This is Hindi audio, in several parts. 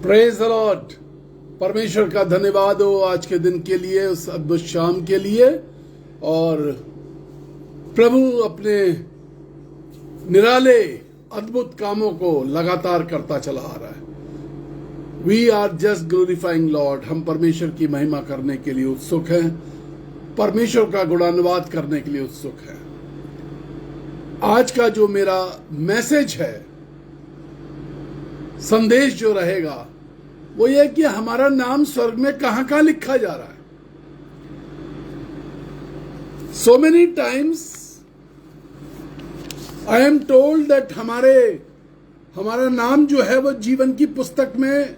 Praise the Lord. परमेश्वर का धन्यवाद हो आज के दिन के लिए, उस अद्भुत शाम के लिए। और प्रभु अपने निराले अद्भुत कामों को लगातार करता चला आ रहा है। We are just glorifying Lord. हम परमेश्वर की महिमा करने के लिए उत्सुक हैं, परमेश्वर का गुणानुवाद करने के लिए उत्सुक हैं। आज का जो मेरा मैसेज है, संदेश जो रहेगा, वो ये कि हमारा नाम स्वर्ग में कहां कहां लिखा जा रहा है। So many times I am told that हमारा नाम जो है वो जीवन की पुस्तक में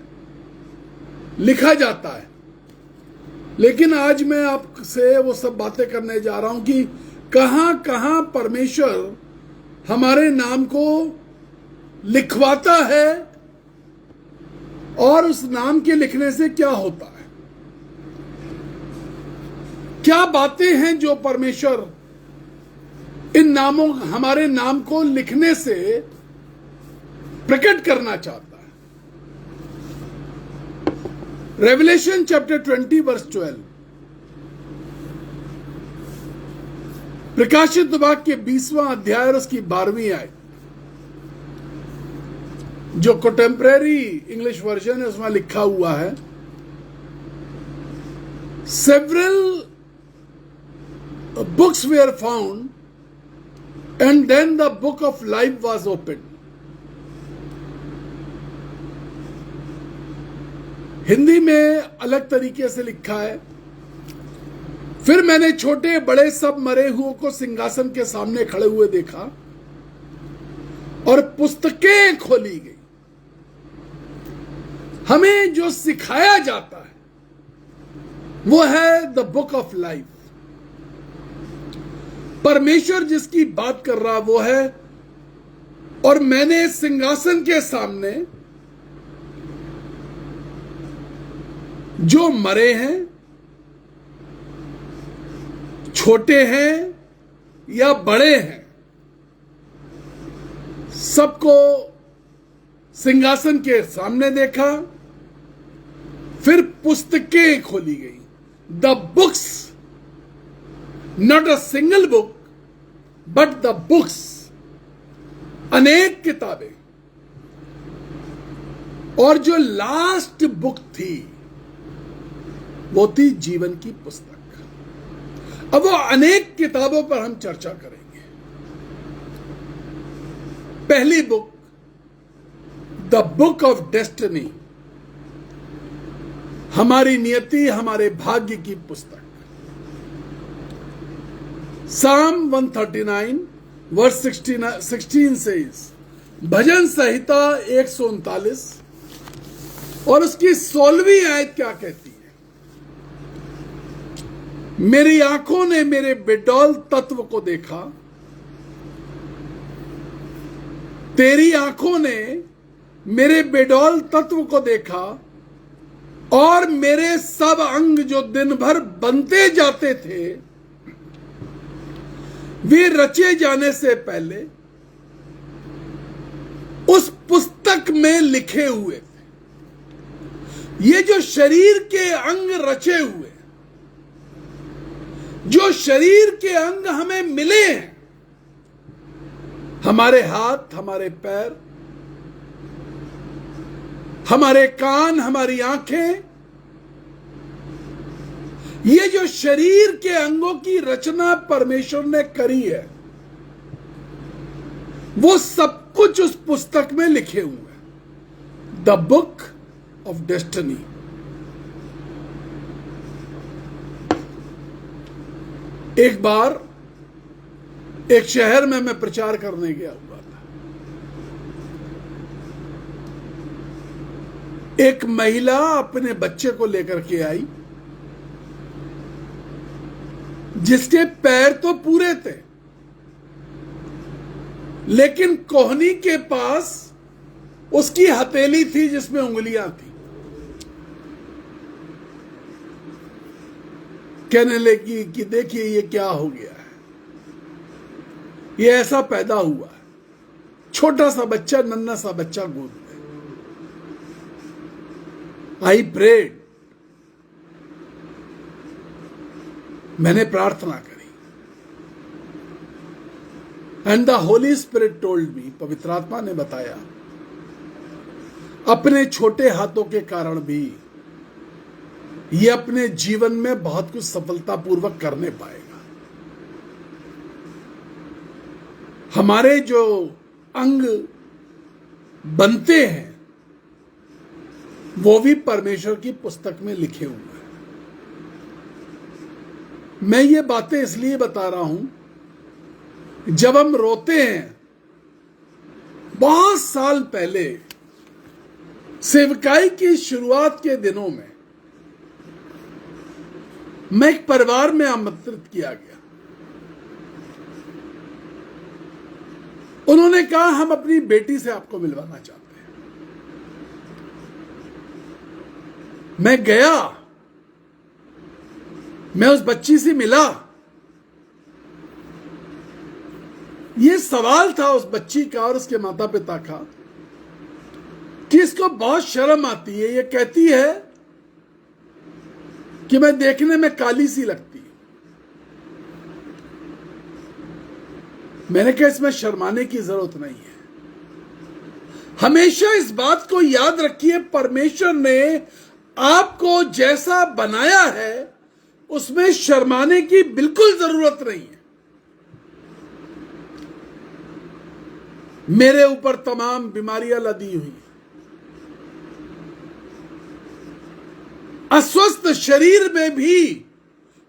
लिखा जाता है, लेकिन आज मैं आपसे वो सब बातें करने जा रहा हूं कि कहां कहां परमेश्वर हमारे नाम को लिखवाता है और उस नाम के लिखने से क्या होता है। क्या बातें हैं जो परमेश्वर हमारे नाम को लिखने से प्रकट करना चाहता है। रेवलेशन चैप्टर 20 वर्स 12, प्रकाशित वाक्य 20वां अध्याय और उसकी 12वीं आयत, जो कंटेम्परेरी इंग्लिश वर्जन है उसमें लिखा हुआ है, several books were found and then the book of life was open. Hindi में अलग तरीके से लिखा है, फिर मैंने छोटे बड़े सब मरे हुओं को सिंहासन के सामने खड़े हुए देखा और पुस्तकें खोली गई। हमें जो सिखाया जाता है वो है द बुक ऑफ लाइफ। परमेश्वर जिसकी बात कर रहा वो है, और मैंने सिंहासन के सामने जो मरे हैं, छोटे हैं या बड़े हैं, सबको सिंहासन के सामने देखा। फिर पुस्तकें खोली गई। The books, not a single book but the books, अनेक किताबें। और जो लास्ट बुक थी वो थी जीवन की पुस्तक। अब वो अनेक किताबों पर हम चर्चा करेंगे। पहली book, the book of destiny, हमारी नियति, हमारे भाग्य की पुस्तक। Psalm 139 वर्स 16 से भजन संहिता 139 और उसकी 16वीं आयत क्या कहती है? मेरी आंखों ने मेरे बेडौल तत्व को देखा, तेरी आंखों ने मेरे बेडौल तत्व को देखा, और मेरे सब अंग जो दिन भर बनते जाते थे वे रचे जाने से पहले उस पुस्तक में लिखे हुए थे। ये जो शरीर के अंग रचे हुए, जो शरीर के अंग हमें मिले हैं, हमारे हाथ, हमारे पैर, हमारे कान, हमारी आंखें, ये जो शरीर के अंगों की रचना परमेश्वर ने करी है, वो सब कुछ उस पुस्तक में लिखे हुए हैं। The book of destiny. एक बार एक शहर में मैं प्रचार करने गया हुआ था। एक महिला अपने बच्चे को लेकर के आई, जिसके पैर तो पूरे थे, लेकिन कोहनी के पास उसकी हथेली थी जिसमें उंगलियां थी। कहने लगी कि देखिए ये क्या हो गया है, ये ऐसा पैदा हुआ है। छोटा सा बच्चा, नन्हा सा बच्चा गोद में। आई प्रेड, मैंने प्रार्थना करी, and the Holi spirit told me, पवित्र आत्मा ने बताया, अपने छोटे हाथों के कारण भी ये अपने जीवन में बहुत कुछ सफलतापूर्वक करने पाएगा। हमारे जो अंग बनते हैं वो भी परमेश्वर की पुस्तक में लिखे हुए हैं। मैं ये बातें इसलिए बता रहा हूं, जब हम रोते हैं, बहुत साल पहले सेवकाई की शुरुआत के दिनों में मैं एक परिवार में आमंत्रित किया गया। उन्होंने कहा, हम अपनी बेटी से आपको मिलवाना चाहते हैं। मैं गया, मैं उस बच्ची से मिला। यह सवाल था उस बच्ची का और उसके माता पिता का कि इसको बहुत शर्म आती है, ये कहती है कि मैं देखने में काली सी लगती हूं। मैंने कहा, इसमें शर्माने की जरूरत नहीं है। हमेशा इस बात को याद रखिए, परमेश्वर ने आपको जैसा बनाया है उसमें शर्माने की बिल्कुल जरूरत नहीं है। मेरे ऊपर तमाम बीमारियां लदी हुई, अस्वस्थ शरीर में भी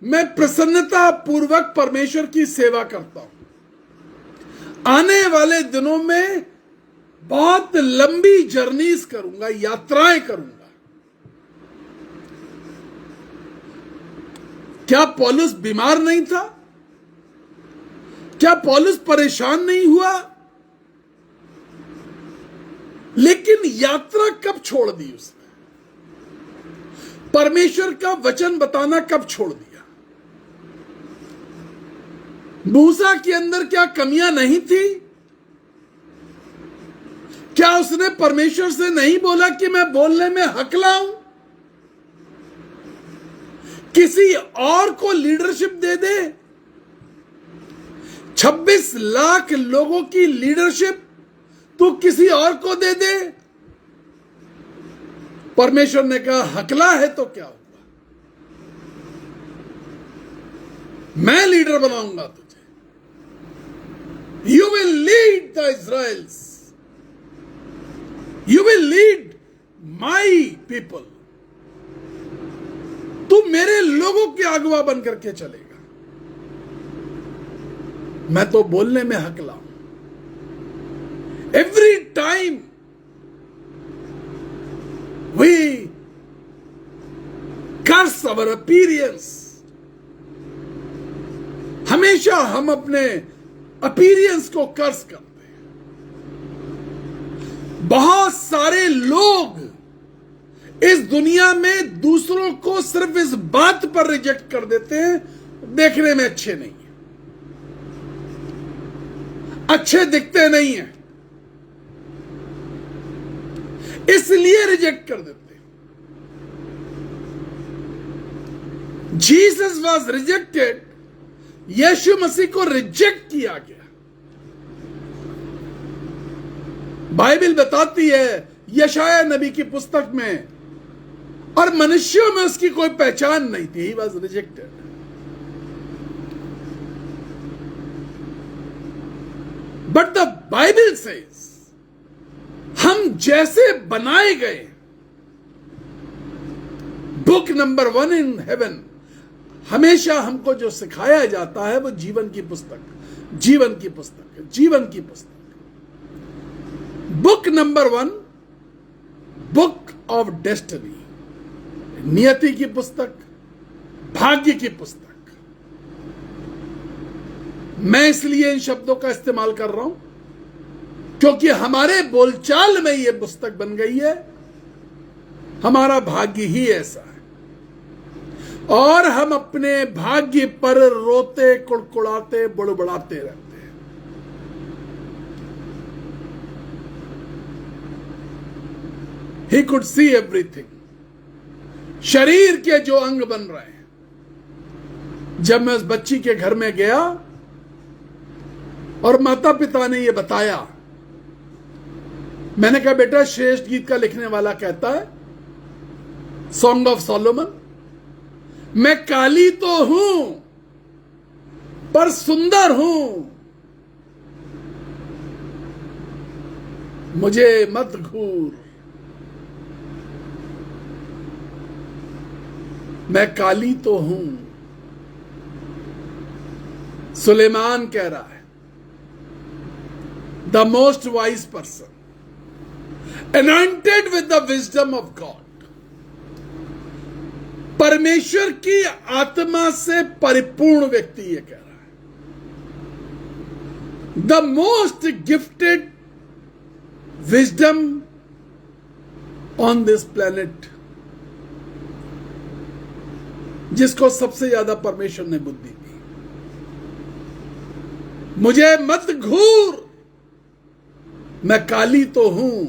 मैं प्रसन्नता पूर्वक परमेश्वर की सेवा करता हूं। आने वाले दिनों में बहुत लंबी जर्नीज करूंगा, यात्राएं करूंगा। क्या पौलुस बीमार नहीं था? क्या पौलुस परेशान नहीं हुआ? लेकिन यात्रा कब छोड़ दी उसने? परमेश्वर का वचन बताना कब छोड़ दिया? मूसा के अंदर क्या कमियां नहीं थी? क्या उसने परमेश्वर से नहीं बोला कि मैं बोलने में हकला हूं? किसी और को लीडरशिप दे दे। 26 लाख लोगों की लीडरशिप तू किसी और को दे दे। परमेश्वर ने कहा, हकला है तो क्या होगा, मैं लीडर बनाऊंगा तुझे। You will lead the Israels, you will lead my people. तू मेरे लोगों के अगुवा बन करके चलेगा। मैं तो बोलने में हकला हूं। Every time we curse our appearance, हमेशा हम अपने अपीयरेंस को कर्स करते हैं। बहुत सारे लोग इस दुनिया में दूसरों को सिर्फ इस बात पर रिजेक्ट कर देते हैं, देखने में अच्छे नहीं है, अच्छे दिखते नहीं है, इसलिए रिजेक्ट कर देते हैं। जीसस वॉज रिजेक्टेड, यीशु मसीह को रिजेक्ट किया गया। बाइबल बताती है यशाया नबी की पुस्तक में, और मनुष्यों में उसकी कोई पहचान नहीं थी। He was rejected. But the Bible says, हम जैसे बनाए गए, बुक नंबर 1 इन हेवन, हमेशा हमको जो सिखाया जाता है वो जीवन की पुस्तक, जीवन की पुस्तक, जीवन की पुस्तक। Book number 1, book of destiny, नियति की पुस्तक, भाग्य की पुस्तक। मैं इसलिए इन शब्दों का इस्तेमाल कर रहा हूं क्योंकि हमारे बोलचाल में यह पुस्तक बन गई है। हमारा भाग्य ही ऐसा है, और हम अपने भाग्य पर रोते, कुड़कुड़ाते, बुड़बुड़ाते रहते हैं। He could see everything, शरीर के जो अंग बन रहे हैं। जब मैं उस बच्ची के घर में गया और माता पिता ने यह बताया, मैंने कहा बेटा श्रेष्ठ गीत का लिखने वाला कहता है, सॉन्ग ऑफ सोलोमन, मैं काली तो हूं पर सुंदर हूं, मुझे मत घूर। मैं काली तो हूं, सुलेमान कह रहा है, the most wise person, anointed with the wisdom of God, परमेश्वर की आत्मा से परिपूर्ण व्यक्ति ये कह रहा है, the most gifted wisdom on this planet, जिसको सबसे ज्यादा परमेश्वर ने बुद्धि दी। मुझे मत घूर, मैं काली तो हूं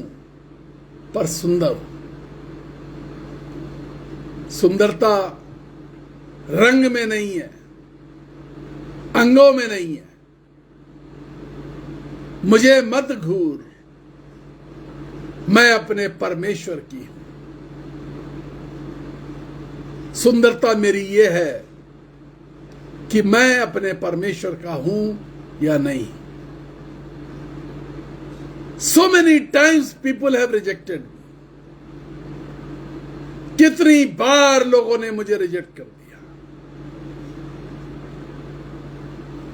पर सुंदर हूं। सुंदरता रंग में नहीं है, अंगों में नहीं है। मुझे मत घूर, मैं अपने परमेश्वर की हूं। सुंदरता मेरी ये है कि मैं अपने परमेश्वर का हूं या नहीं। So many times people have rejected me. कितनी बार लोगों ने मुझे रिजेक्ट कर दिया,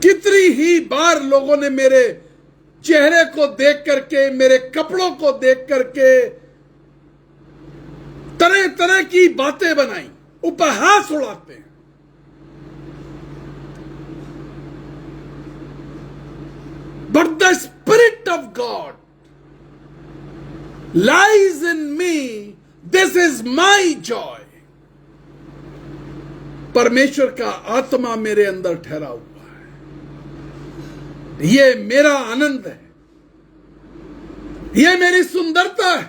कितनी ही बार लोगों ने मेरे चेहरे को देख करके, मेरे कपड़ों को देख करके तरह तरह की बातें बनाई, उपहास उड़ाते हैं। But the Spirit of God lies in me, this is my joy. परमेश्वर का आत्मा मेरे अंदर ठहरा हुआ है, ये मेरा आनंद है, ये मेरी सुंदरता है।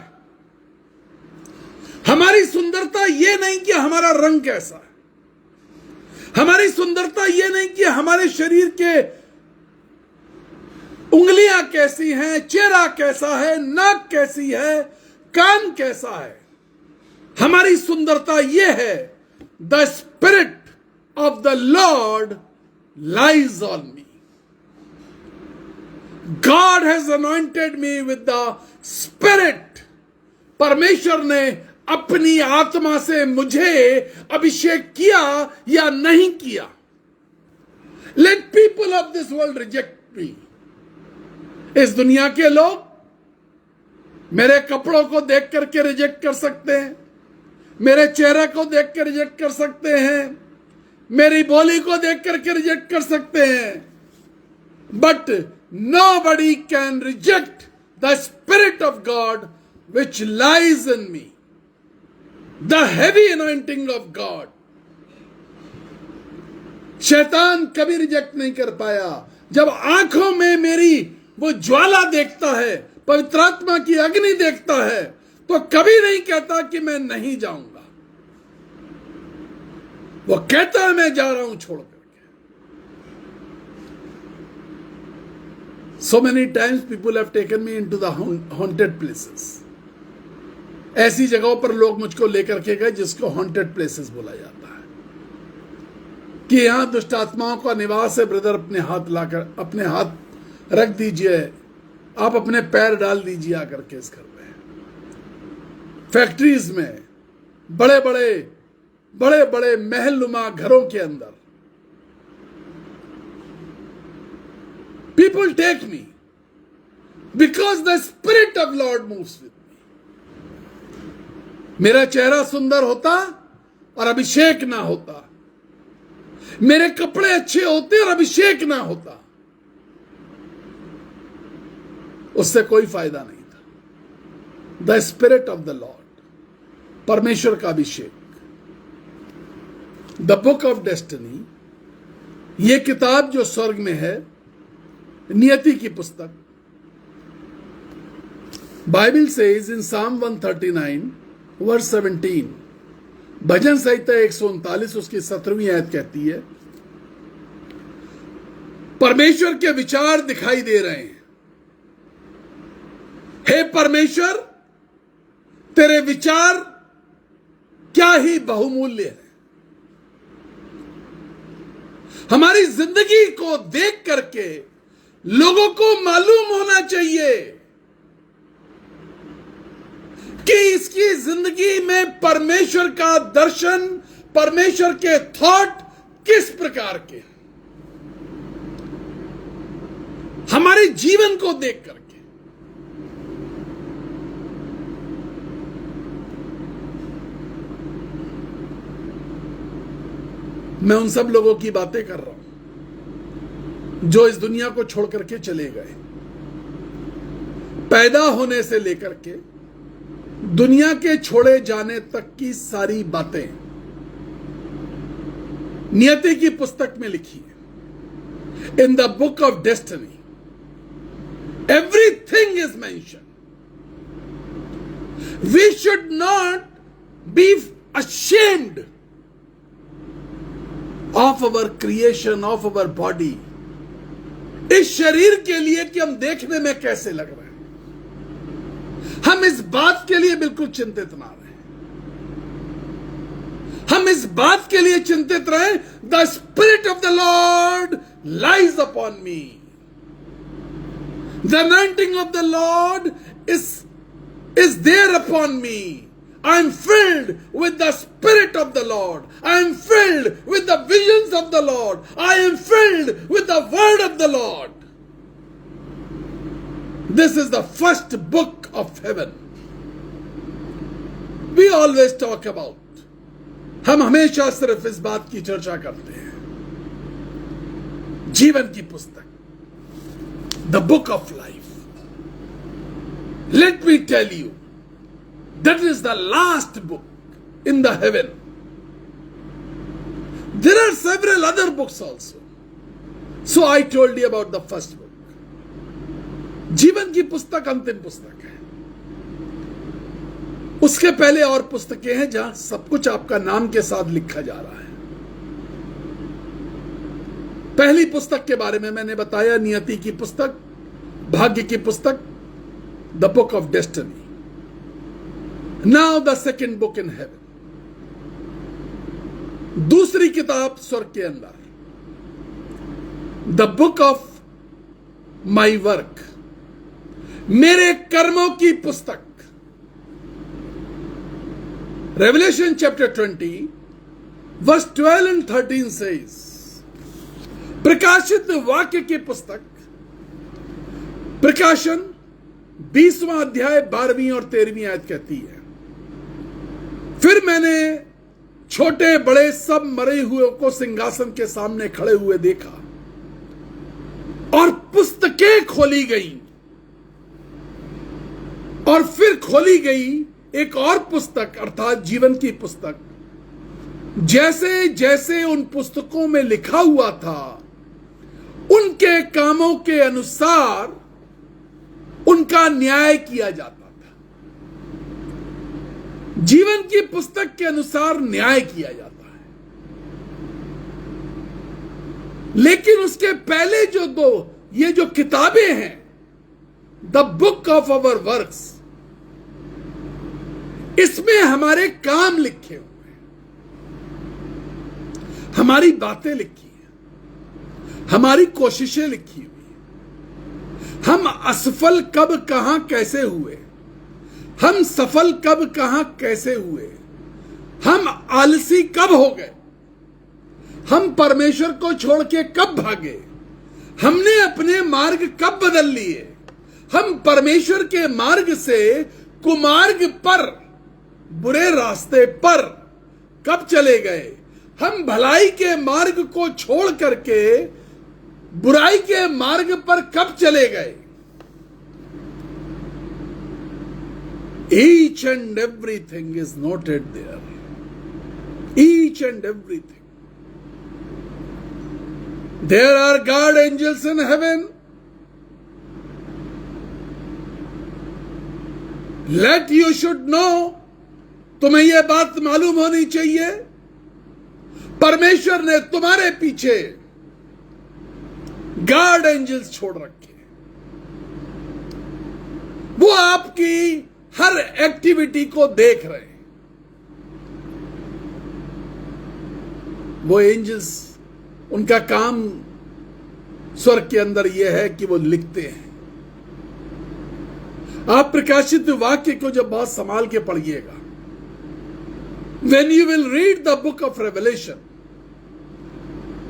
हमारी सुंदरता ये नहीं कि हमारा रंग कैसा है, हमारी सुंदरता ये नहीं कि हमारे शरीर के उंगलियां कैसी हैं, चेहरा कैसा है, नाक कैसी है, कान कैसा है। हमारी सुंदरता यह है, the spirit of the Lord lies on me, God has anointed me with the spirit. परमेश्वर ने अपनी आत्मा से मुझे अभिषेक किया या नहीं किया। Let people of this world reject me. इस दुनिया के लोग मेरे कपड़ों को देख करके रिजेक्ट कर सकते हैं, मेरे चेहरे को देख कर रिजेक्ट कर सकते हैं, मेरी बोली को देख करके रिजेक्ट कर सकते हैं, but nobody can reject the spirit of God which lies in me, the heavy anointing of God. शैतान कभी रिजेक्ट नहीं कर पाया। जब आंखों में मेरी वो ज्वाला देखता है, पवित्र आत्मा की अग्नि देखता है, तो कभी नहीं कहता कि मैं नहीं जाऊंगा। वो कहता है मैं जा रहा हूं छोड़ करके। So many times people have taken me into the haunted places. ऐसी जगहों पर लोग मुझको लेकर के गए जिसको हॉन्टेड प्लेसेस बोला जाता है, कि यहां दुष्ट आत्माओं का निवास है। ब्रदर अपने हाथ लाकर, अपने हाथ रख दीजिए, आप अपने पैर डाल दीजिए आकर के इस घर में। फैक्ट्रीज में, बड़े बड़े महलनुमा घरों के अंदर people take me because the spirit of Lord moves with me. मेरा चेहरा सुंदर होता और अभिषेक ना होता, मेरे कपड़े अच्छे होते और अभिषेक ना होता, उससे कोई फायदा नहीं था। The spirit of the Lord, परमेश्वर का अभिषेक। द बुक ऑफ डेस्टिनी, यह किताब जो स्वर्ग में है, नियति की पुस्तक। Bible says in Psalm 139 verse 17, भजन संहिता 139 उसकी 17वीं आयत कहती है, परमेश्वर के विचार दिखाई दे रहे हैं। हे परमेश्वर, तेरे विचार क्या ही बहुमूल्य है। हमारी जिंदगी को देख करके लोगों को मालूम होना चाहिए कि इसकी जिंदगी में परमेश्वर का दर्शन, परमेश्वर के थॉट किस प्रकार के हैं। हमारे जीवन को देख करके मैं उन सब लोगों की बातें कर रहा हूं जो इस दुनिया को छोड़ करके चले गए। पैदा होने से लेकर के दुनिया के छोड़े जाने तक की सारी बातें नियति की पुस्तक में लिखी है। In the book of destiny everything is mentioned. We should not be ashamed of our creation, of our body. इस शरीर के लिए कि हम देखने में कैसे लग रहे हैं, हम इस बात के लिए बिल्कुल चिंतित ना रहे। हम इस बात के लिए चिंतित रहे, the spirit of the Lord lies upon me. The anointing of the Lord is there upon me. I am filled with the Spirit of the Lord. I am filled with the visions of the Lord. I am filled with the word of the Lord. This is the first book of heaven. We always talk about. हम हमेशा सिर्फ इस बात की चर्चा करते हैं, जीवन की पुस्तक, the book of life. Let me tell you, that is the last book in the heaven. There are several other books also. So I told you about the first book. जीवन की पुस्तक अंतिम पुस्तक है। उसके पहले और पुस्तकें हैं जहां सब कुछ आपका नाम के साथ लिखा जा रहा है। पहली पुस्तक के बारे में मैंने बताया, नियति की पुस्तक, भाग्य की पुस्तक, the book of destiny. Now the second book in heaven, दूसरी किताब स्वर्ग के अंदर, the book of my work, मेरे कर्मों की पुस्तक। Revelation chapter 20 verse 12 and 13 says, प्रकाशित वाक्य की पुस्तक, प्रकाशन 20वां अध्याय 12वीं और 13वीं आयत कहती है, फिर मैंने छोटे बड़े सब मरे हुए को सिंहासन के सामने खड़े हुए देखा और पुस्तकें खोली गई, और फिर खोली गई एक और पुस्तक अर्थात जीवन की पुस्तक। जैसे जैसे उन पुस्तकों में लिखा हुआ था उनके कामों के अनुसार उनका न्याय किया जाता था। जीवन की पुस्तक के अनुसार न्याय किया जाता है। लेकिन उसके पहले जो दो ये जो किताबें हैं, the book of our works, इसमें हमारे काम लिखे हुए हैं, हमारी बातें लिखी हैं, हमारी कोशिशें लिखी हुई हैं, हम असफल कब कहां कैसे हुए, हम सफल कब कहां कैसे हुए, हम आलसी कब हो गए, हम परमेश्वर को छोड़ के कब भागे, हमने अपने मार्ग कब बदल लिए, हम परमेश्वर के मार्ग से कुमार्ग पर, बुरे रास्ते पर कब चले गए, हम भलाई के मार्ग को छोड़ करके बुराई के मार्ग पर कब चले गए। Each and everything is noted there. Each and everything. There are guard angels in heaven. Let you should know तुम्हें यह बात मालूम होनी चाहिए, परमेश्वर ने तुम्हारे पीछे गार्ड एंजल्स छोड़ रखे। वो आपकी हर एक्टिविटी को देख रहे हैं। वो एंजल्स, उनका काम स्वर्ग के अंदर यह है कि वो लिखते हैं। आप प्रकाशित वाक्य को जब बहुत संभाल के पढ़िएगा, when you will read the book of Revelation,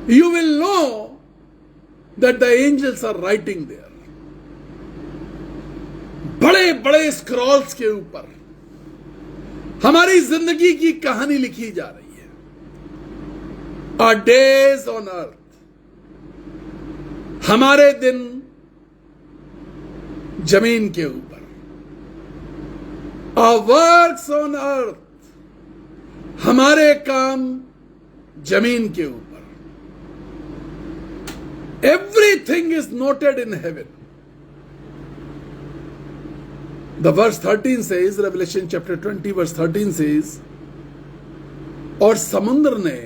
you will know that the angels are writing there. बड़े बड़े स्क्रॉल्स के ऊपर हमारी जिंदगी की कहानी लिखी जा रही है। Our days on earth, हमारे दिन जमीन के ऊपर। Our works on earth, हमारे काम जमीन के ऊपर। Everything is noted in heaven. The verse 13 says, Revelation chapter 20 verse 13 says, और समुद्र ने,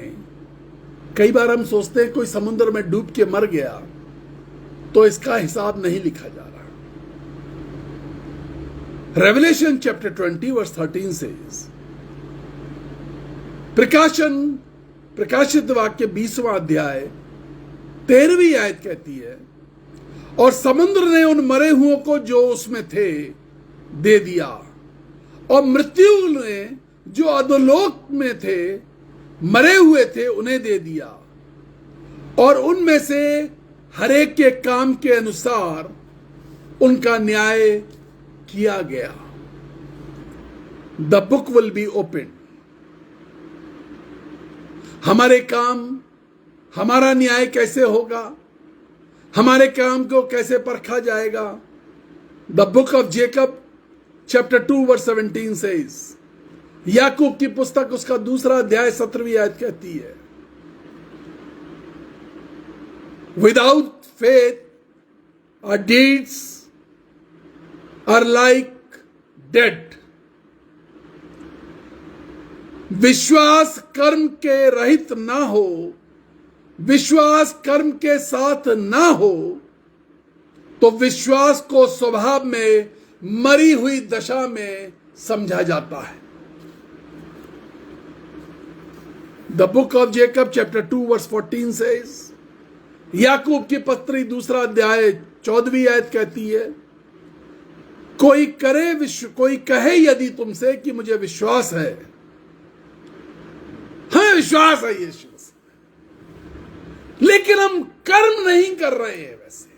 कई बार हम सोचते हैं कोई समुद्र में डूब के मर गया तो इसका हिसाब नहीं लिखा जा रहा। Revelation chapter 20 verse 13 says, प्रकाशित वाक्य 20वां अध्याय 13वीं आयत कहती है, और समुद्र ने उन मरे हुओं को जो उसमें थे दे दिया, और मृत्यु ने जो अधोलोक में थे मरे हुए थे उन्हें दे दिया, और उनमें से हरेक के काम के अनुसार उनका न्याय किया गया। The book will be open. हमारे काम, हमारा न्याय कैसे होगा, हमारे काम को कैसे परखा जाएगा। The book of Jacob chapter 2 verse 17 says, याकूब की पुस्तक उसका 2 अध्याय 17वीं आयत कहती है, without faith our deeds are like dead. विश्वास कर्म के रहित ना हो, विश्वास कर्म के साथ ना हो तो विश्वास को स्वभाव में मरी हुई दशा में समझा जाता है। The book of Jacob chapter 2 verse 14 says, याकूब की पत्री 2 अध्याय 14वीं आयत कहती है, कोई कहे यदि तुमसे कि मुझे विश्वास है, हमें विश्वास है यीशु से, लेकिन हम कर्म नहीं कर रहे हैं वैसे,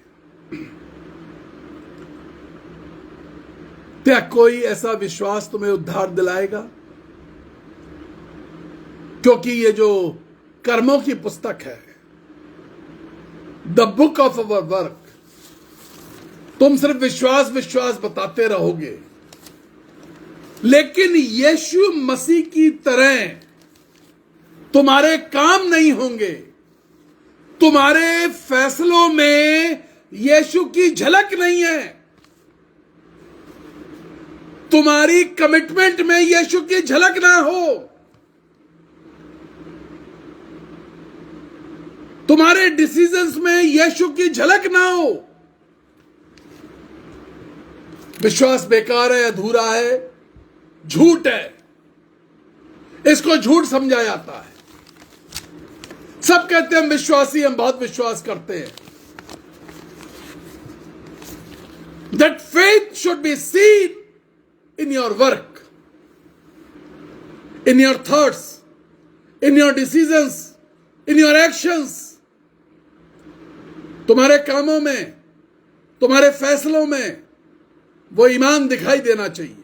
क्या कोई ऐसा विश्वास तुम्हें उद्धार दिलाएगा? क्योंकि ये जो कर्मों की पुस्तक है, the book of our work, तुम सिर्फ विश्वास विश्वास बताते रहोगे, लेकिन यीशु मसीह की तरह तुम्हारे काम नहीं होंगे। तुम्हारे फैसलों में यीशु की झलक नहीं है, तुम्हारी कमिटमेंट में यीशु की झलक ना हो, तुम्हारे डिसीजंस में यीशु की झलक ना हो, विश्वास बेकार है, अधूरा है, झूठ है, इसको झूठ समझा जाता है। सब कहते हैं हम विश्वासी, हम बहुत विश्वास करते हैं। That faith should be seen in your work, in your thoughts, in your decisions, in your actions. तुम्हारे कामों में, तुम्हारे फैसलों में वो ईमान दिखाई देना चाहिए।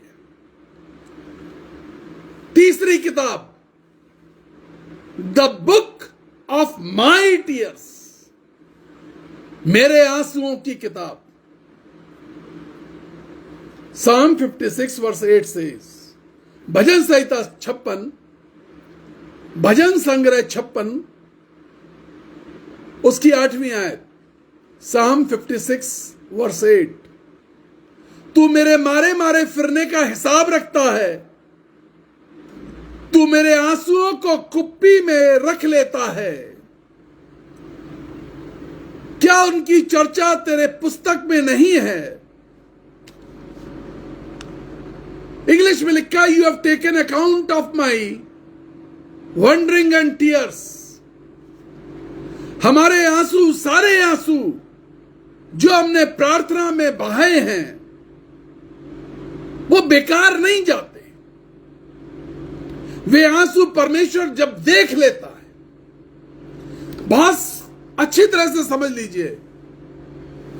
तीसरी किताब, the book of my tears, मेरे आंसुओं की किताब। Psalm 56 वर्स 8 से, भजन संहिता 56, भजन संग्रह 56 उसकी 8वीं आयत, Psalm 56 वर्स 8, तू मेरे मारे मारे फिरने का हिसाब रखता है, तू मेरे आंसुओं को कुप्पी में रख लेता है। क्या उनकी चर्चा तेरे पुस्तक में नहीं है? इंग्लिश में लिखा, you have taken account of my wondering and tears. हमारे आंसू, सारे आंसू जो हमने प्रार्थना में बहाए हैं, वो बेकार नहीं जाते। वे आंसू परमेश्वर जब देख लेता है, बहुत अच्छी तरह से समझ लीजिए,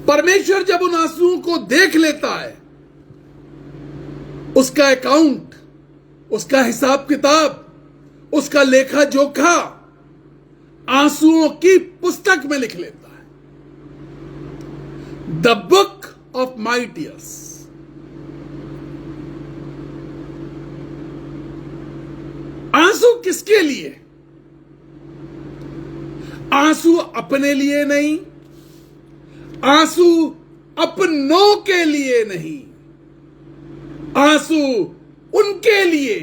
परमेश्वर जब उन आंसुओं को देख लेता है, उसका अकाउंट, उसका हिसाब किताब, उसका लेखा जोखा आंसुओं की पुस्तक में लिख लेता है। The book of my tears. आंसू किसके लिए? आंसू अपने लिए नहीं, आंसू अपनों के लिए नहीं, आंसू उनके लिए।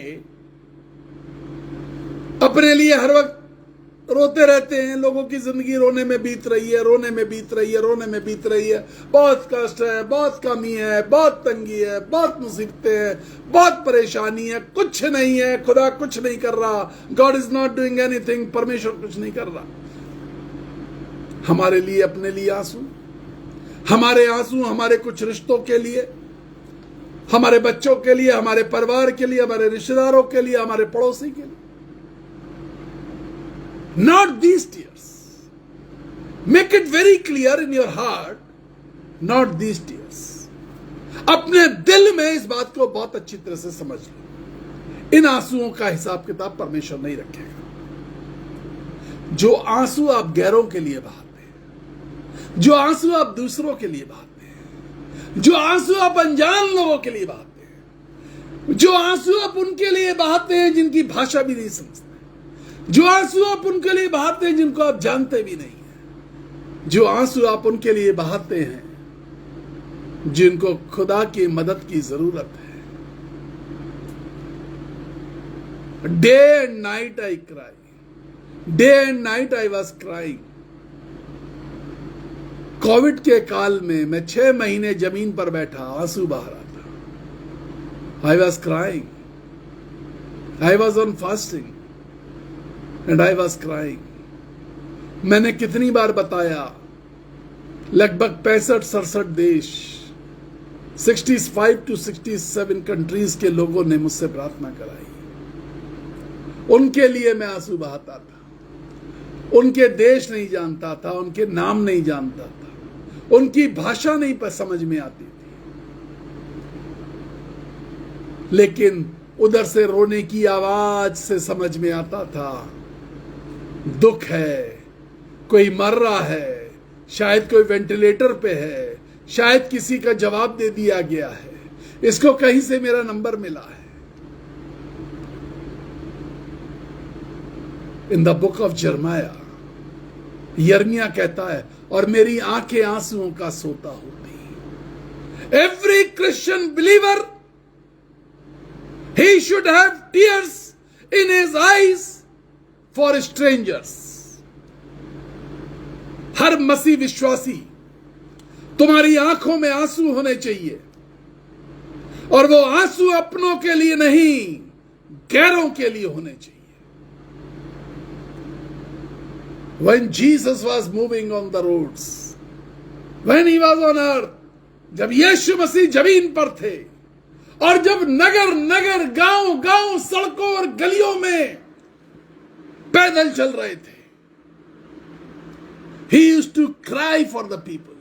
अपने लिए हर वक्त रोते रहते हैं। लोगों की जिंदगी रोने में बीत रही है, रोने में बीत रही है, रोने में बीत रही है। बहुत कष्ट है, बहुत कमी है, बहुत तंगी है, बहुत मुसीबतें हैं, बहुत परेशानी है, कुछ नहीं है, खुदा कुछ नहीं कर रहा, God is not doing anything, परमेश्वर कुछ नहीं कर रहा। हमारे लिए, अपने लिए आंसू, हमारे आंसू हमारे कुछ रिश्तों के लिए, हमारे बच्चों के लिए, हमारे परिवार के लिए, हमारे रिश्तेदारों के लिए, हमारे पड़ोसी के लिए। Not these tears. Make it very clear in your heart, not these tears. अपने दिल में इस बात को बहुत अच्छी तरह से समझ लो, इन आंसुओं का हिसाब किताब परमेश्वर नहीं रखेगा। जो आंसू आप गैरों के लिए बहाते हैं, जो आंसू आप दूसरों के लिए बहाते हैं, जो आंसू आप अनजान लोगों के लिए बहाते हैं, जो आंसू आप उनके लिए बहाते हैं जिनकी भाषा भी नहीं समझते, जो आंसू आप उनके लिए बहाते हैं जिनको आप जानते भी नहीं हैं, जो आंसू आप उनके लिए बहाते हैं जिनको खुदा की मदद की जरूरत है। Day and night I cry, day and night I was crying. Covid के काल में मैं 6 महीने जमीन पर बैठा, आंसू बहा रहा था। I was crying, I was on fasting and I was crying. मैंने कितनी बार बताया, लगभग 65-67 देश, 65 to 67 कंट्रीज के लोगों ने मुझसे प्रार्थना कराई। उनके लिए मैं आंसू बहाता था। उनके देश नहीं जानता था, उनके नाम नहीं जानता था, उनकी भाषा नहीं पर समझ में आती थी, लेकिन उधर से रोने की आवाज से समझ में आता था, दुख है, कोई मर रहा है, शायद कोई वेंटिलेटर पे है, शायद किसी का जवाब दे दिया गया है, इसको कहीं से मेरा नंबर मिला है। In the book of Jeremiah, यर्मिया कहता है, और मेरी आंखें आंसुओं का सोता होती। Every Christian believer, he should have tears in his eyes for strangers. हर मसीह विश्वासी, तुम्हारी आंखों में आंसू होने चाहिए, और वो आंसू अपनों के लिए नहीं, गैरों के लिए होने चाहिए। When Jesus was moving on the roads, when he was on earth, जब यीशु मसीह जमीन पर थे, और जब नगर नगर, गांव गांव, सड़कों और गलियों में पैदल चल रहे थे, he used to cry for the people.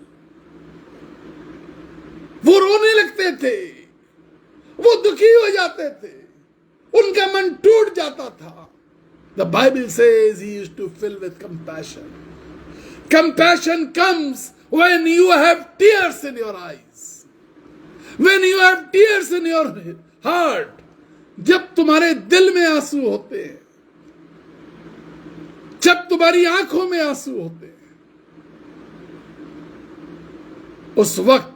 वो रोने लगते थे, वो दुखी हो जाते थे, उनका मन टूट जाता था। The Bible says he used to fill with compassion. Compassion comes when you have tears in your eyes. When you have tears in your heart, जब तुम्हारे दिल में आंसू होते हैं, जब तुम्हारी आंखों में आंसू होते हैं, उस वक्त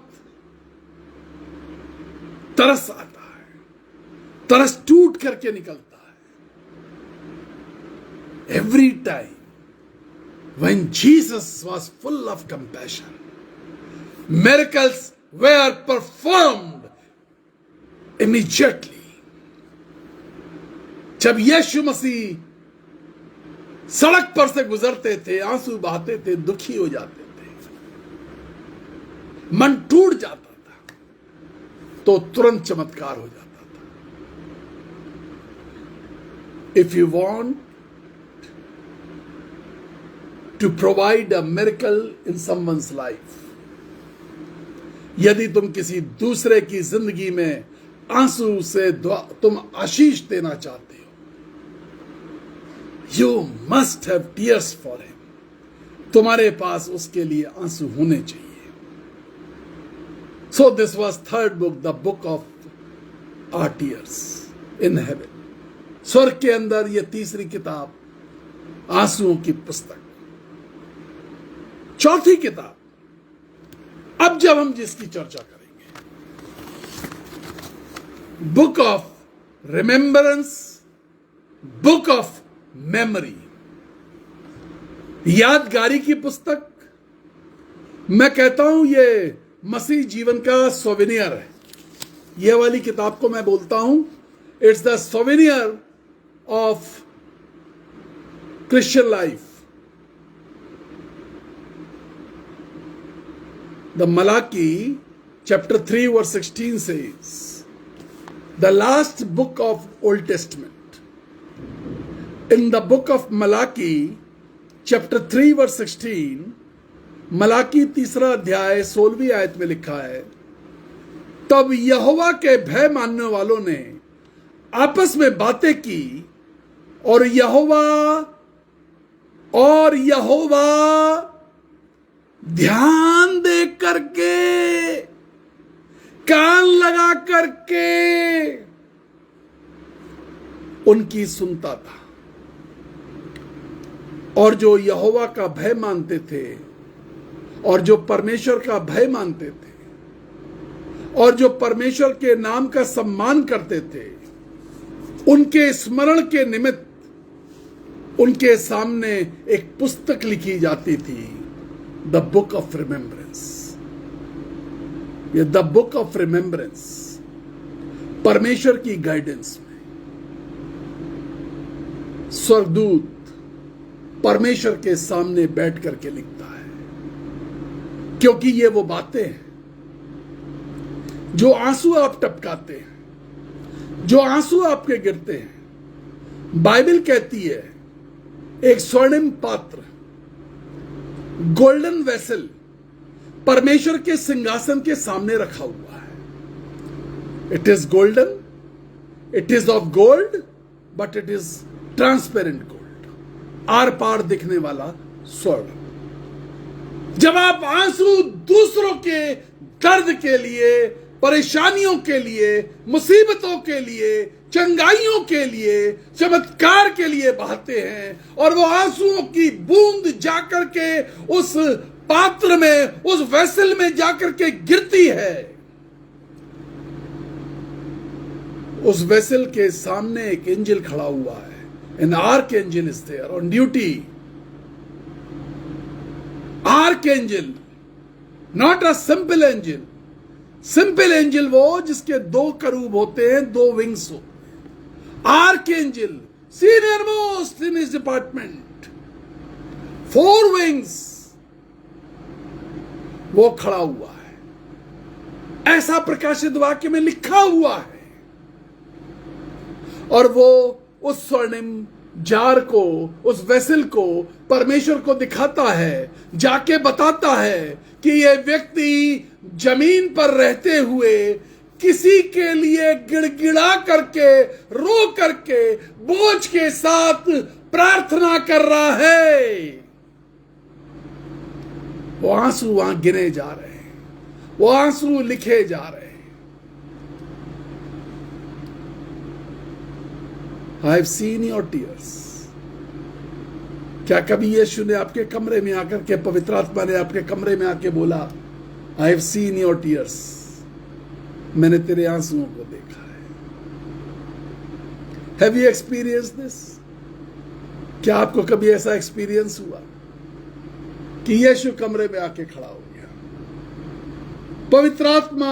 तरस आता है, तरस टूट करके निकलता है। every time when Jesus was full of compassion, miracles were performed immediately. जब यीशु मसीह सड़क पर से गुजरते थे, आंसू बहाते थे, दुखी हो जाते थे, मन टूट जाता था, तो तुरंत चमत्कार हो जाता था. If you want to provide a miracle in someone's life, यदि तुम किसी दूसरे की जिंदगी में आंसू से तुम आशीष देना चाहते हो, you must have tears for him. तुम्हारे पास उसके लिए आंसू होने चाहिए. So this was third book, the book of our tears in heaven. स्वर्ग के अंदर यह तीसरी किताब, आंसुओं की पुस्तक. चौथी किताब, अब जब हम जिसकी चर्चा करेंगे, book of remembrance, book of memory, यादगारी की पुस्तक. मैं कहता हूं ये मसीह जीवन का सोवेनियर है. ये वाली किताब को मैं बोलता हूं, it's the souvenir of Christian life. The Malachi chapter 3 verse 16 says, the last book of Old Testament. In the book of Malachi chapter 3 verse 16, Malachi तीसरा अध्याय 16वीं आयत में लिखा है, तब यहोवा के भय मानने वालों ने आपस में बातें की और यहोवा ध्यान दे करके, कान लगा करके उनकी सुनता था. और जो यहोवा का भय मानते थे और जो परमेश्वर का भय मानते थे और जो परमेश्वर के नाम का सम्मान करते थे, उनके स्मरण के निमित्त उनके सामने एक पुस्तक लिखी जाती थी, द बुक ऑफ रिमेम्बरेंस. ये द बुक ऑफ रिमेम्बरेंस परमेश्वर की गाइडेंस में स्वर्गदूत परमेश्वर के सामने बैठ करके लिखता है, क्योंकि ये वो बातें हैं जो आंसू आप टपकाते हैं, जो आंसू आपके गिरते हैं. बाइबल कहती है एक स्वर्णिम पात्र, गोल्डन वेसल परमेश्वर के सिंहासन के सामने रखा हुआ है. It is golden, it is of gold, but it is transparent gold, आर पार दिखने वाला स्वर्ण. जब आप आंसू दूसरों के दर्द के लिए, परेशानियों के लिए, मुसीबतों के लिए, चंगाइयों के लिए, चमत्कार के लिए बहाते हैं, और वो आंसुओं की बूंद जाकर के उस पात्र में, उस वेसल में जाकर के गिरती है, उस वेसल के सामने एक एंजल खड़ा हुआ है. An archangel is there on duty. Archangel, not a simple angel. Simple angel वो जिसके दो करूब होते हैं, दो विंग्स हो. Archangel senior most in his department, 4 wings, वो खड़ा हुआ है. ऐसा प्रकाशित वाक्य में लिखा हुआ है. और वो उस स्वर्णिम जार को, उस वेसल को परमेश्वर को दिखाता है, जाके बताता है कि ये व्यक्ति जमीन पर रहते हुए किसी के लिए गिड़गिड़ा करके, रो करके, बोझ के साथ प्रार्थना कर रहा है. वो आंसू वहां गिने जा रहे हैं, वो आंसू लिखे जा रहे हैं. I have seen your tears. क्या कभी यीशु ने आपके कमरे में आकर के, पवित्र आत्मा ने आपके कमरे में आके बोला, I have seen your tears, मैंने तेरे आंसुओं को देखा है. Have you experienced this? क्या आपको कभी ऐसा एक्सपीरियंस हुआ कि यीशु कमरे में आके खड़ा हो गया, पवित्र आत्मा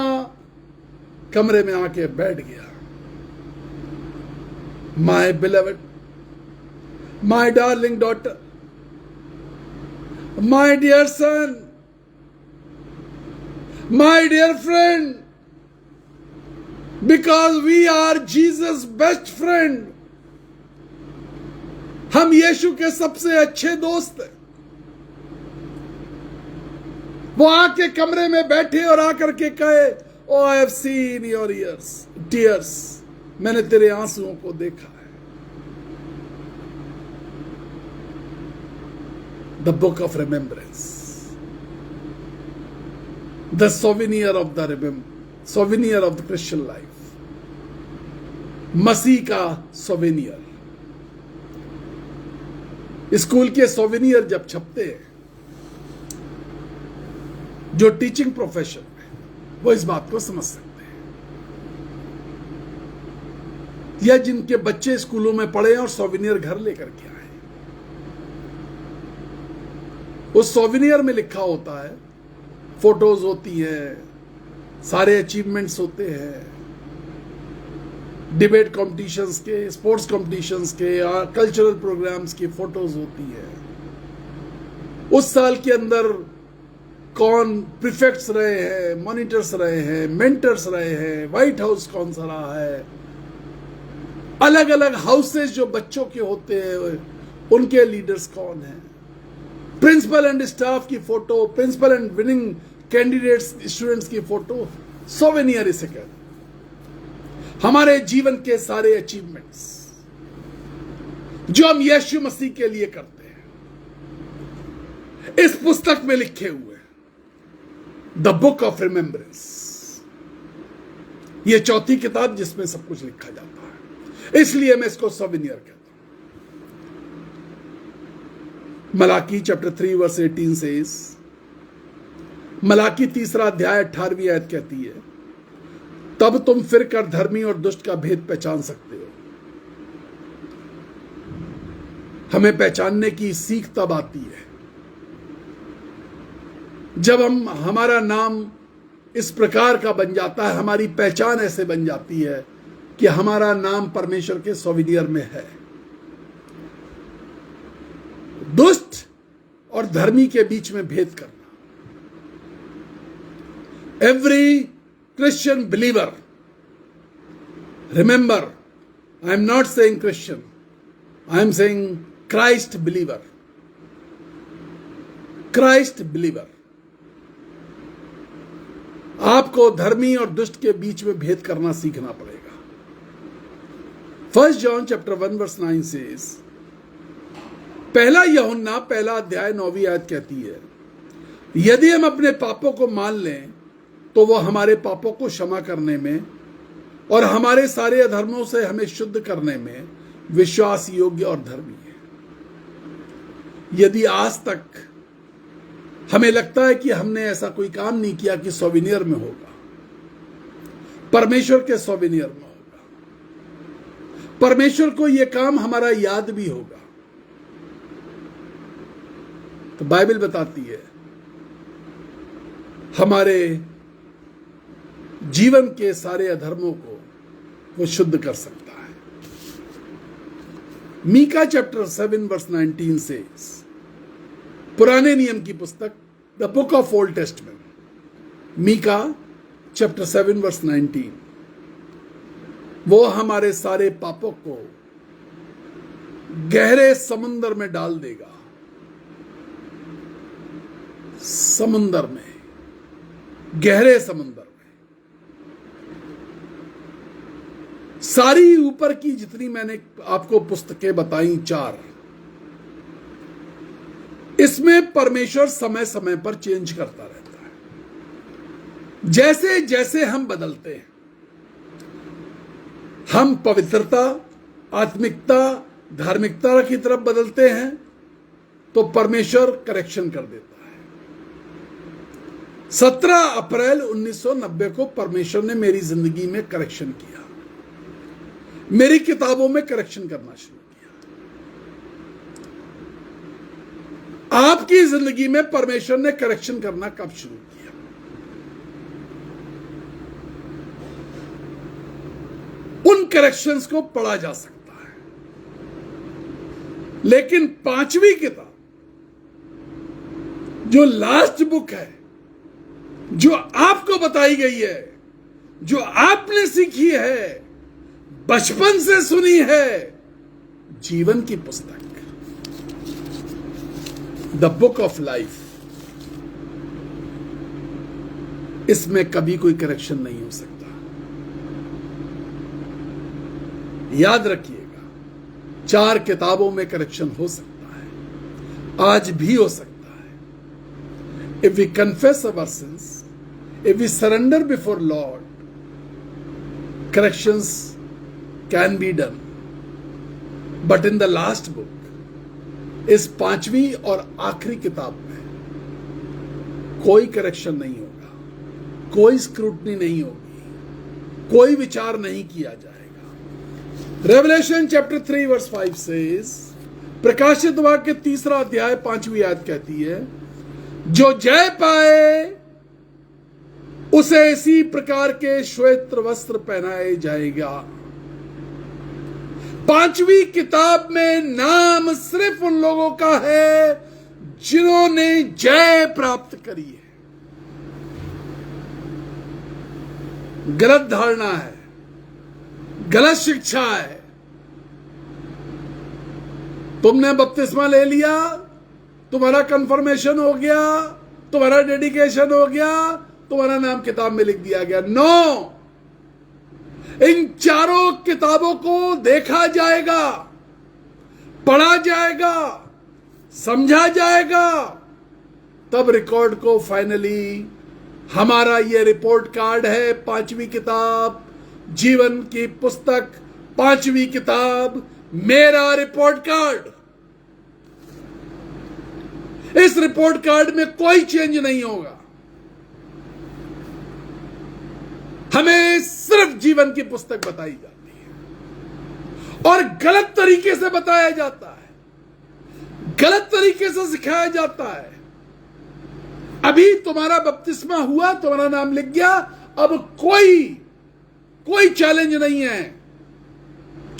कमरे में आके बैठ गया? My beloved, my darling daughter, my dear son, my dear friend, because we are Jesus best friend. हम यीशु के सबसे अच्छे दोस्त हैं। वो आके कमरे में बैठे और आकर के कहे, oh I have seen your tears, मैंने तेरे आंसुओं को देखा है। The book of remembrance, the souvenir of the Christian life, मसीह का सोविनियर। स्कूल के सोविनियर जब छपते हैं, जो टीचिंग प्रोफेशन में, वो इस बात को समझ सकते हैं। या जिनके बच्चे स्कूलों में पढ़े और सोविनियर घर लेकर के आए, उस सोविनियर में लिखा होता है, फोटोज होती है, सारे अचीवमेंट्स होते हैं, डिबेट कॉम्पिटिशन्स के, स्पोर्ट्स कॉम्पिटिशन्स के, कल्चरल प्रोग्राम्स की फोटोज होती है। उस साल के अंदर कौन प्रीफेक्ट्स रहे हैं, मॉनिटर्स रहे हैं, मेंटर्स रहे हैं, व्हाइट हाउस कौन सा रहा है, अलग अलग हाउसेस जो बच्चों के होते हैं उनके लीडर्स कौन हैं, प्रिंसिपल एंड स्टाफ की photo, principal and winning candidates students की फोटो, सोवेनियर इसे कहते हैं। हमारे जीवन के सारे अचीवमेंट्स जो हम यीशु मसीह के लिए करते हैं, इस पुस्तक में लिखे हुए, द बुक ऑफ रिमेम्बरेंस, ये चौथी किताब जिसमें सब कुछ लिखा जाता है, इसलिए मैं इसको सोविनियर कहता हूं। मलाकी चैप्टर 3 वर्स 18 से, मलाकी 3 अध्याय 18वीं आयत कहती है, तब तुम फिर कर धर्मी और दुष्ट का भेद पहचान सकते हो। हमें पहचानने की सीख तब आती है जब हमारा नाम इस प्रकार का बन जाता है, हमारी पहचान ऐसे बन जाती है कि हमारा नाम परमेश्वर के सोविनियर में है। दुष्ट और धर्मी के बीच में भेद करना। Every Christian believer, remember, I am not saying Christian, I am saying Christ believer. Christ believer. आपको धर्मी और दुष्ट के बीच में भेद करना सीखना पड़ेगा। 1 John chapter 1 verse 9 says, पहला यूहन्ना 1 अध्याय 9वीं आयत कहती है, यदि हम अपने पापों को मान लें तो वो हमारे पापों को क्षमा करने में और हमारे सारे अधर्मों से हमें शुद्ध करने में विश्वास योग्य और धर्मी है। यदि आज तक हमें लगता है कि हमने ऐसा कोई काम नहीं किया कि सोविनियर में होगा, परमेश्वर के सोविनियर में होगा, परमेश्वर को यह काम हमारा याद भी होगा, तो बाइबल बताती है हमारे जीवन के सारे अधर्मों को वो शुद्ध कर सकता है। मीका चैप्टर 7 वर्स 19 से, पुराने नियम की पुस्तक, the book of Old Testament, मीका चैप्टर 7 वर्स 19, वो हमारे सारे पापों को गहरे समुंदर में डाल देगा। समुंदर में, गहरे समुंदर में, सारी ऊपर की जितनी मैंने आपको पुस्तकें बताई 4, इसमें परमेश्वर समय समय पर चेंज करता रहता है। जैसे जैसे हम बदलते हैं, हम पवित्रता, आत्मिकता, धार्मिकता की तरफ बदलते हैं, तो परमेश्वर करेक्शन कर देता है। 17 अप्रैल 1990 को परमेश्वर ने मेरी जिंदगी में करेक्शन किया, मेरी किताबों में करेक्शन करना शुरू किया। आपकी जिंदगी में परमेश्वर ने करेक्शन करना कब शुरू किया? उन करेक्शंस को पढ़ा जा सकता है, लेकिन 5वीं किताब जो लास्ट बुक है, जो आपको बताई गई है, जो आपने सीखी है, बचपन से सुनी है, जीवन की पुस्तक, द बुक ऑफ लाइफ, इसमें कभी कोई करेक्शन नहीं हो सकता। याद रखिएगा, 4 किताबों में करेक्शन हो सकता है, आज भी हो सकता है। If we confess our sins, if we surrender before Lord, corrections can be done. But in the last book, इस 5वीं और आखिरी किताब में कोई करेक्शन नहीं होगा, कोई स्क्रूटनी नहीं होगी, कोई विचार नहीं किया जाएगा। रेवलेशन चैप्टर 3 वर्स 5 सेज, प्रकाशित वाक्य 3 अध्याय 5वीं आयत कहती है, जो जय पाए उसे इसी प्रकार के श्वेत वस्त्र पहनाए जाएगा। 5वीं किताब में नाम सिर्फ उन लोगों का है जिन्होंने जय प्राप्त करी है। गलत धारणा है, गलत शिक्षा है। तुमने बपतिस्मा ले लिया, तुम्हारा कंफर्मेशन हो गया, तुम्हारा डेडिकेशन हो गया, तुम्हारा नाम किताब में लिख दिया गया। नो, इन 4 किताबों को देखा जाएगा, पढ़ा जाएगा, समझा जाएगा, तब रिकॉर्ड को फाइनली, हमारा ये रिपोर्ट कार्ड है 5वीं किताब, जीवन की पुस्तक 5वीं किताब, मेरा रिपोर्ट कार्ड। इस रिपोर्ट कार्ड में कोई चेंज नहीं होगा। हमें सिर्फ जीवन की पुस्तक बताई जाती है और गलत तरीके से बताया जाता है, गलत तरीके से सिखाया जाता है। अभी तुम्हारा बपतिस्मा हुआ, तुम्हारा नाम लिख गया, अब कोई चैलेंज नहीं है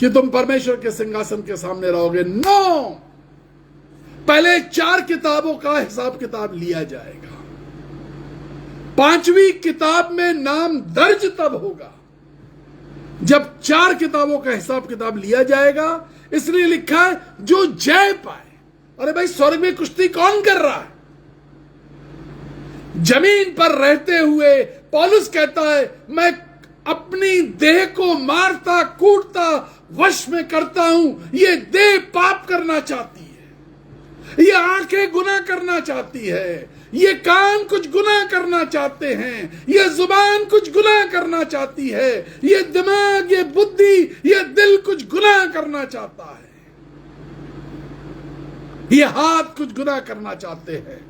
कि तुम परमेश्वर के सिंहासन के सामने रहोगे। नो, पहले 4 किताबों का हिसाब किताब लिया जाएगा। 5वीं किताब में नाम दर्ज तब होगा जब 4 किताबों का हिसाब किताब लिया जाएगा। इसलिए लिखा है जो जय पाए। अरे भाई, स्वर्ग में कुश्ती कौन कर रहा है? जमीन पर रहते हुए पौलुस कहता है, मैं अपनी देह को मारता कूटता वश में करता हूं। ये देह पाप करना चाहती है, ये आंखें गुनाह करना चाहती है, ये कान कुछ गुनाह करना चाहते हैं, ये जुबान कुछ गुनाह करना चाहती है, ये दिमाग, ये बुद्धि, ये दिल कुछ गुनाह करना चाहता है, ये हाथ कुछ गुनाह करना चाहते हैं,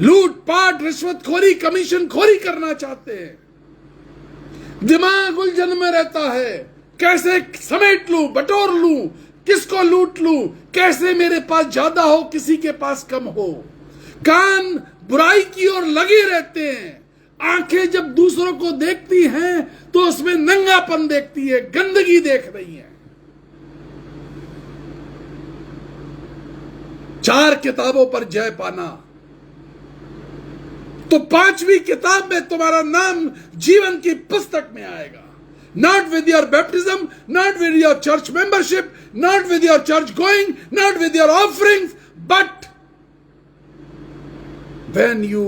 लूटपाट, रिश्वतखोरी, कमीशन खोरी करना चाहते हैं। दिमाग उलझन में रहता है, कैसे समेट लूं, बटोर लूं, किसको लूट लूं, कैसे मेरे पास ज्यादा हो, किसी के पास कम हो। कान बुराई की ओर लगे रहते हैं। आंखें जब दूसरों को देखती हैं तो उसमें नंगापन देखती है, गंदगी देख रही है। 4 किताबों पर जय पाना, तो 5वीं किताब में तुम्हारा नाम जीवन की पुस्तक में आएगा। Not with your baptism, not with your church membership, not with your church going, not with your offerings, but when you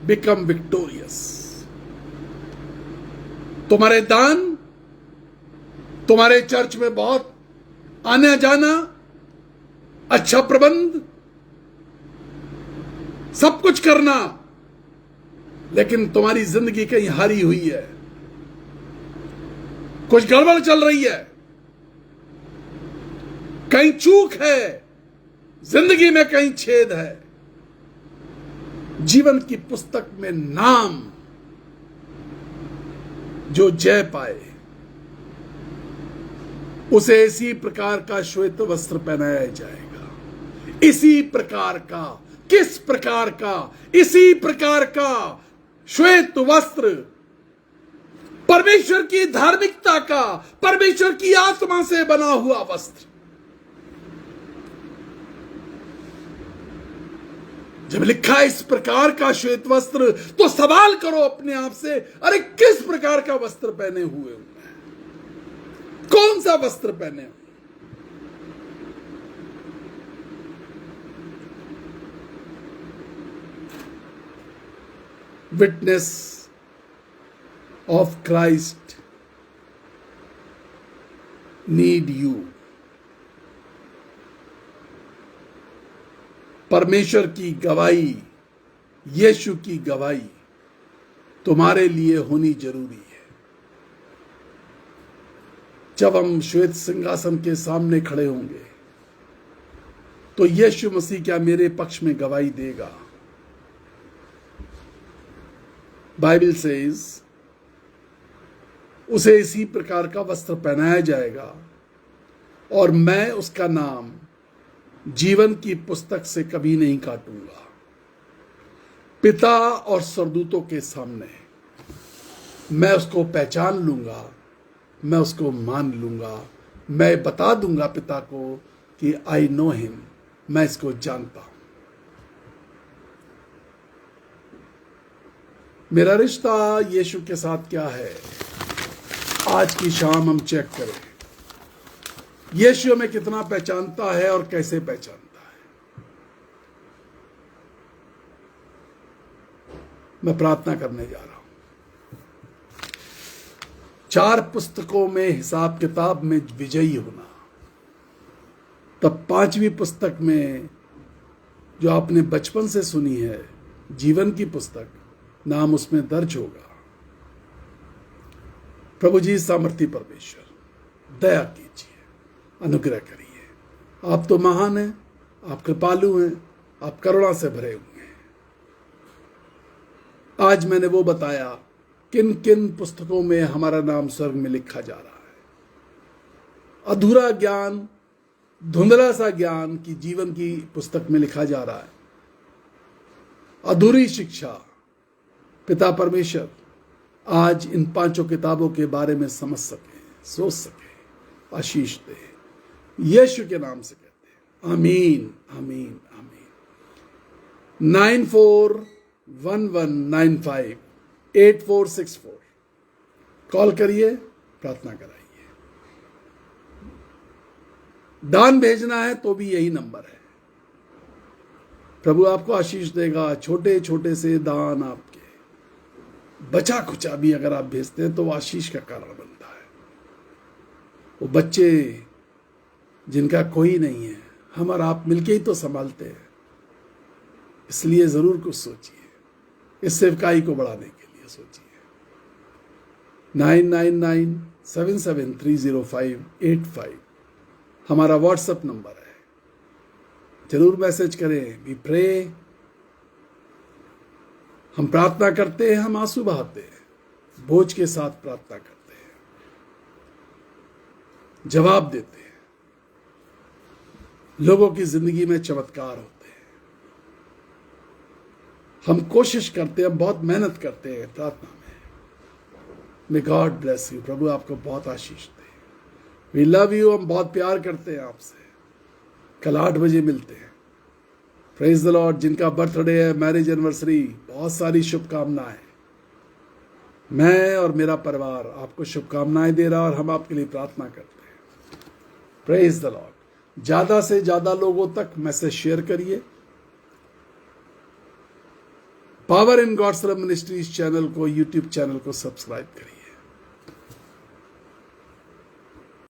become victorious. तुम्हारे दान, तुम्हारे चर्च में बहुत आना जाना, अच्छा प्रबंध, सब कुछ करना, लेकिन तुम्हारी जिंदगी कहीं हारी हुई है, कुछ गड़बड़ चल रही है, कहीं चूक है, जिंदगी में कहीं छेद है। जीवन की पुस्तक में नाम जो जय पाए उसे इसी प्रकार का श्वेत वस्त्र पहनाया जाएगा। इसी प्रकार का, किस प्रकार का? इसी प्रकार का श्वेत वस्त्र, परमेश्वर की धार्मिकता का, परमेश्वर की आत्मा से बना हुआ वस्त्र। जब लिखा है इस प्रकार का श्वेत वस्त्र, तो सवाल करो अपने आप से, अरे किस प्रकार का वस्त्र पहने हुए हूं मैं? कौन सा वस्त्र पहने हूं? Witness of Christ need you. परमेश्वर की गवाही, यीशु की गवाही तुम्हारे लिए होनी जरूरी है। जब हम श्वेत सिंहासन के सामने खड़े होंगे तो यीशु मसीह क्या मेरे पक्ष में गवाही देगा? बाइबल सेज उसे इसी प्रकार का वस्त्र पहनाया जाएगा और मैं उसका नाम जीवन की पुस्तक से कभी नहीं काटूंगा। पिता और स्वर्गदूतों के सामने मैं उसको पहचान लूंगा, मैं उसको मान लूंगा, मैं बता दूंगा पिता को कि आई नो हिम, मैं इसको जानता हूं। मेरा रिश्ता यीशु के साथ क्या है? आज की शाम हम चेक करें यीशु हमें कितना पहचानता है और कैसे पहचानता है। मैं प्रार्थना करने जा रहा हूं। 4 पुस्तकों में हिसाब किताब में विजयी होना, तब 5वीं पुस्तक में जो आपने बचपन से सुनी है, जीवन की पुस्तक, नाम उसमें दर्ज होगा। प्रभु जी सामर्थी परमेश्वर दया कीजिए, अनुग्रह करिए। आप तो महान हैं, आप कृपालु हैं, आप करुणा से भरे हुए हैं। आज मैंने वो बताया किन किन पुस्तकों में हमारा नाम स्वर्ग में लिखा जा रहा है। अधूरा ज्ञान, धुंधला सा ज्ञान की जीवन की पुस्तक में लिखा जा रहा है। अधूरी शिक्षा, पिता परमेश्वर आज इन 5 किताबों के बारे में समझ सके, सोच सके, आशीष दे। यीशु के नाम से कहते हैं आमीन, आमीन, आमीन। 9411958464 कॉल करिए, प्रार्थना कराइए। दान भेजना है तो भी यही नंबर है। प्रभु आपको आशीष देगा। छोटे छोटे से दान आपके बचा खुचा भी अगर आप भेजते हैं तो वो आशीष का कारण बनता है। वो बच्चे जिनका कोई नहीं है, हम और आप मिलके ही तो संभालते हैं। इसलिए जरूर कुछ सोचिए, इस सेवकाई को बढ़ाने के लिए सोचिए। 9997730585 हमारा व्हाट्सएप नंबर है। जरूर मैसेज करें। वी प्रे, हम प्रार्थना करते हैं, हम आंसू बहाते हैं, बोझ के साथ प्रार्थना करते हैं, जवाब देते हैं। लोगों की जिंदगी में चमत्कार होते हैं। हम कोशिश करते हैं, हम बहुत मेहनत करते हैं प्रार्थना में। May God bless you. प्रभु आपको बहुत आशीष दे। We love you. हम बहुत प्यार करते हैं आपसे। कल 8 बजे मिलते हैं। Praise the Lord. जिनका बर्थडे है, मैरिज एनिवर्सरी, बहुत सारी शुभकामनाएं। मैं और मेरा परिवार आपको शुभकामनाएं दे रहा और हम आपके लिए प्रार्थना करते हैं। Praise the Lord. ज्यादा से ज्यादा लोगों तक मैसेज शेयर करिए। Power in God's Love Ministries channel को, यूट्यूब चैनल को सब्सक्राइब करिए।